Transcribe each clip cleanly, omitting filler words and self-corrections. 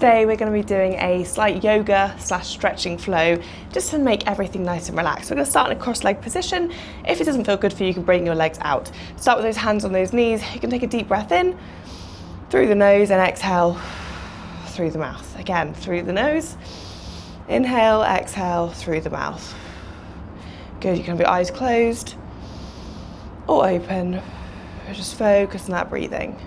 Today we're going to be doing a slight yoga / stretching flow just to make everything nice and relaxed. We're going to start in a cross-leg position. If it doesn't feel good for you, you can bring your legs out. Start with those hands on those knees. You can take a deep breath in through the nose and exhale through the mouth. Again, through the nose. Inhale, exhale through the mouth. Good, you can have your eyes closed or open. Just focus on that breathing.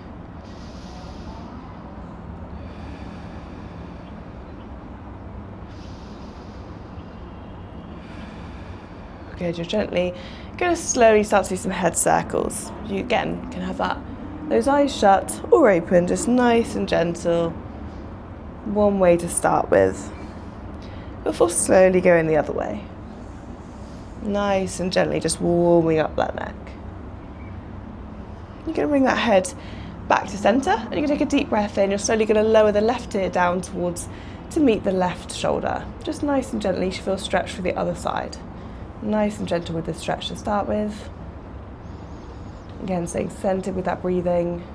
Good, you're gently going to slowly start to do some head circles. You again can have those eyes shut or open, just nice and gentle. One way to start with, before slowly going the other way. Nice and gently, just warming up that neck. You're going to bring that head back to center, and you're going to take a deep breath in. You're slowly going to lower the left ear down to meet the left shoulder. Just nice and gently, you should feel stretched for the other side. Nice and gentle with this stretch to start with. Again, staying centered with that breathing.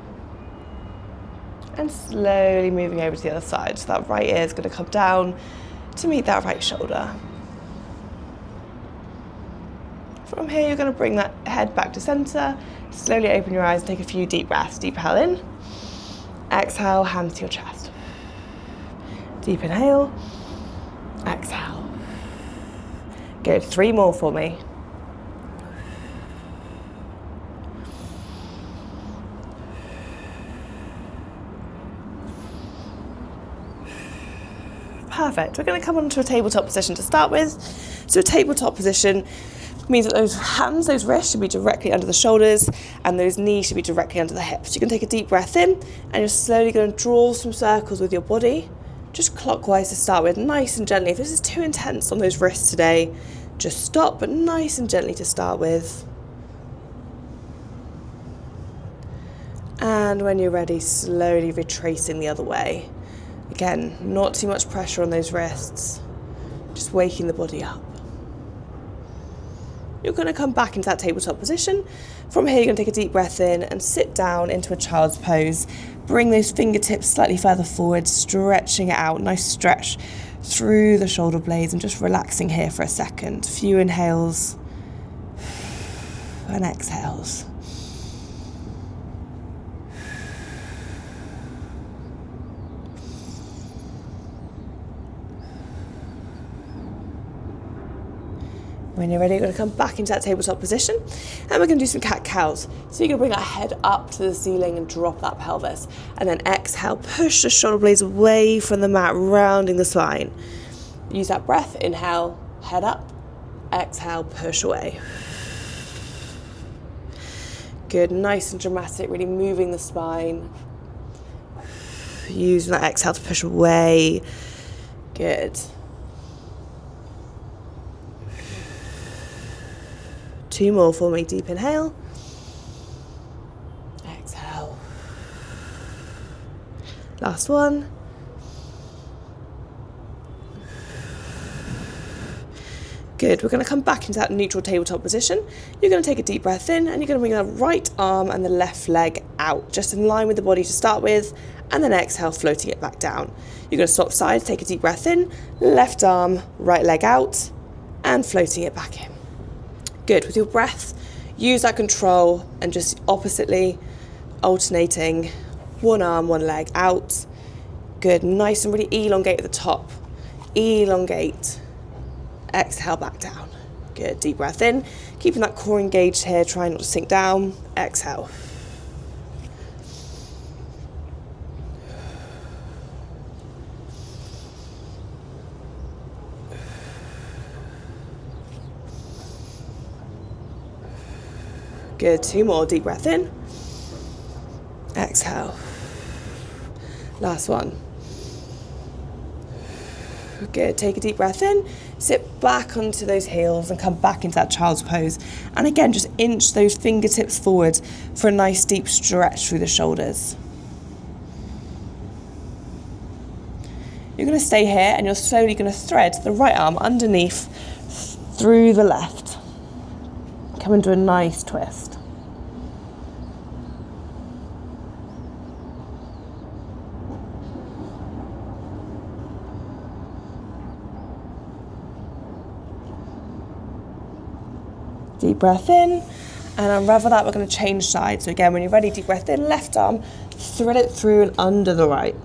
And slowly moving over to the other side. So that right ear is going to come down to meet that right shoulder. From here, you're going to bring that head back to center. Slowly open your eyes and take a few deep breaths. Deep inhale in. Exhale, hands to your chest. Deep inhale. Exhale. Good, 3 more for me. Perfect, we're going to come onto a tabletop position to start with. So a tabletop position means that those hands, those wrists should be directly under the shoulders and those knees should be directly under the hips. You can take a deep breath in and you're slowly going to draw some circles with your body. Just clockwise to start with, nice and gently. If this is too intense on those wrists today, just stop, but nice and gently to start with. And when you're ready, slowly retracing the other way. Again, not too much pressure on those wrists, just waking the body up. You're going to come back into that tabletop position. From here, you're going to take a deep breath in and sit down into a child's pose. Bring those fingertips slightly further forward, stretching it out. Nice stretch through the shoulder blades and just relaxing here for a second. A few inhales and exhales. When you're ready, you're going to come back into that tabletop position and we're going to do some cat-cows. So you're going to bring that head up to the ceiling and drop that pelvis. And then exhale, push the shoulder blades away from the mat, rounding the spine. Use that breath, inhale, head up, exhale, push away. Good, nice and dramatic, really moving the spine. Using that exhale to push away. Good. 2 more for me. Deep inhale. Exhale. Last one. Good. We're going to come back into that neutral tabletop position. You're going to take a deep breath in and you're going to bring the right arm and the left leg out, just in line with the body to start with, and then exhale, floating it back down. You're going to swap sides, take a deep breath in, left arm, right leg out, and floating it back in. Good, with your breath, use that control and just oppositely alternating one arm, one leg out. Good, nice and really elongate at the top. Elongate, exhale back down. Good, deep breath in, keeping that core engaged here, trying not to sink down, exhale. Good, 2 more, deep breath in, exhale. Last one. Good, take a deep breath in, sit back onto those heels and come back into that child's pose. And again, just inch those fingertips forward for a nice deep stretch through the shoulders. You're going to stay here and you're slowly going to thread the right arm underneath through the left. Come into a nice twist. Deep breath in, and unravel that. We're going to change sides. So again, when you're ready, deep breath in, left arm, thread it through and under the right.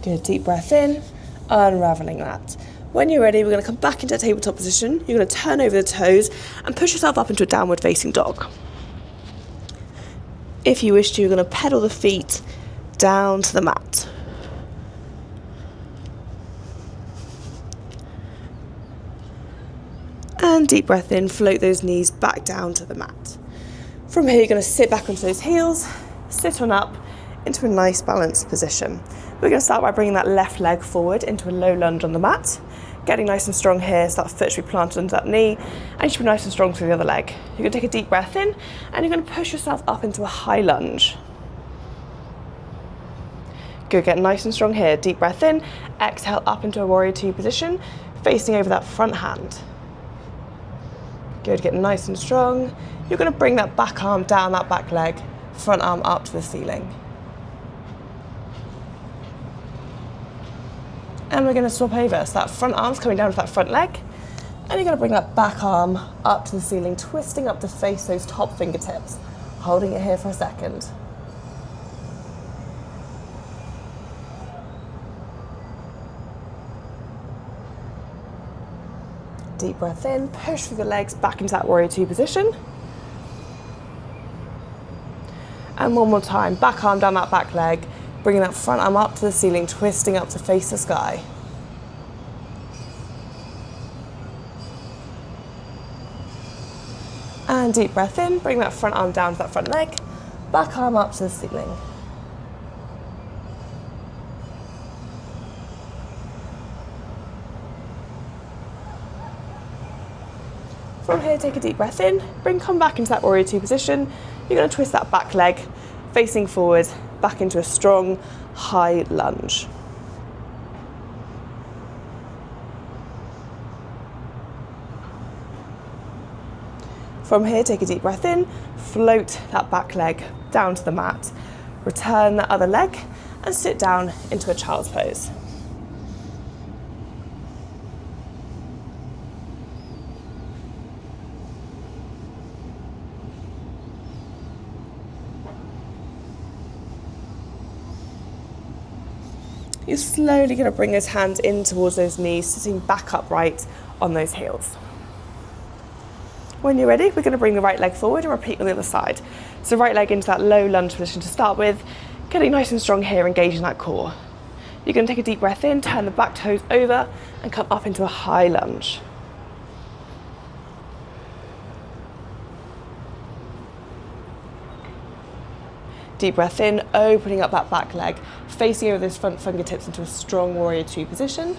Good, deep breath in, unraveling that. When you're ready, we're going to come back into a tabletop position. You're going to turn over the toes and push yourself up into a downward facing dog. If you wish to, you're going to pedal the feet down to the mat. And deep breath in, float those knees back down to the mat. From here, you're going to sit back onto those heels, sit on up into a nice balanced position. We're going to start by bringing that left leg forward into a low lunge on the mat. Getting nice and strong here, so that foot should be planted under that knee, and you should be nice and strong through the other leg. You're going to take a deep breath in, and you're going to push yourself up into a high lunge. Good, get nice and strong here. Deep breath in, exhale up into a warrior two position, facing over that front hand. Good, get nice and strong. You're going to bring that back arm down that back leg, front arm up to the ceiling. And we're going to swap over. So that front arm's coming down to that front leg. And you're going to bring that back arm up to the ceiling, twisting up to face those top fingertips. Holding it here for a second. Deep breath in, push through the legs back into that warrior two position. And one more time, back arm down that back leg. Bringing that front arm up to the ceiling, twisting up to face the sky. And deep breath in, bring that front arm down to that front leg, back arm up to the ceiling. From here, take a deep breath in, come back into that warrior two position. You're going to twist that back leg, facing forward, back into a strong, high lunge. From here, take a deep breath in, float that back leg down to the mat, return that other leg, and sit down into a child's pose. You're slowly going to bring those hands in towards those knees, sitting back upright on those heels. When you're ready, we're going to bring the right leg forward and repeat on the other side. So right leg into that low lunge position to start with, getting nice and strong here, engaging that core. You're going to take a deep breath in, turn the back toes over, and come up into a high lunge. Deep breath in, opening up that back leg, facing over those front fingertips into a strong warrior two position.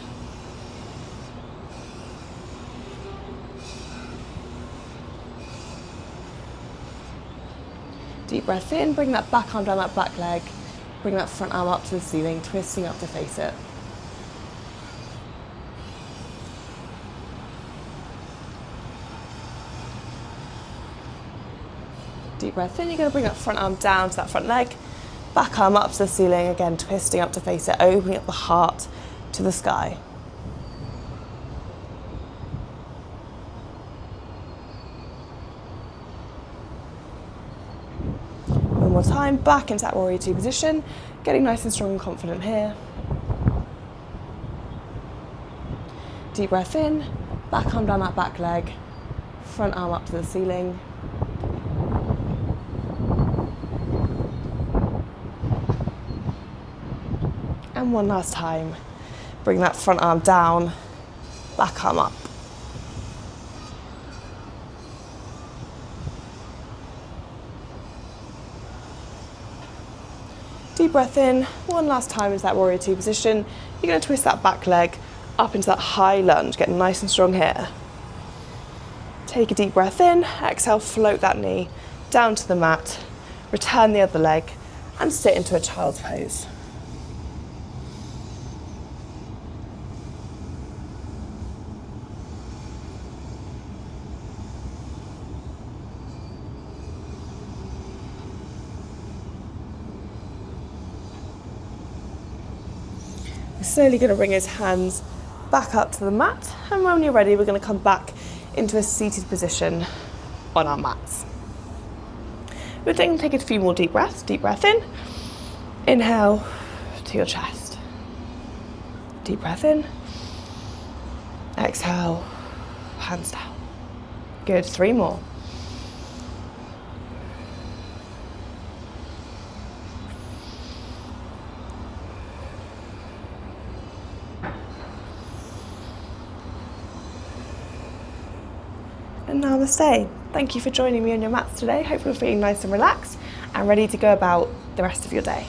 Deep breath in, bring that back arm down that back leg, bring that front arm up to the ceiling, twisting up to face it. Deep breath in, you're going to bring that front arm down to that front leg, back arm up to the ceiling, again twisting up to face it, opening up the heart to the sky. One more time, back into that warrior two position, getting nice and strong and confident here. Deep breath in, back arm down that back leg, front arm up to the ceiling. And one last time, bring that front arm down, back arm up. Deep breath in, one last time into that warrior two position. You're going to twist that back leg up into that high lunge, get nice and strong here. Take a deep breath in, exhale, float that knee down to the mat, return the other leg, and sit into a child's pose. We're slowly going to bring his hands back up to the mat, and when you're ready, we're going to come back into a seated position on our mats. We're then going to take a few more deep breaths. Deep breath in, inhale to your chest. Deep breath in, exhale, hands down. Good, 3 more. And namaste. Thank you for joining me on your mats today. Hope you're feeling nice and relaxed and ready to go about the rest of your day.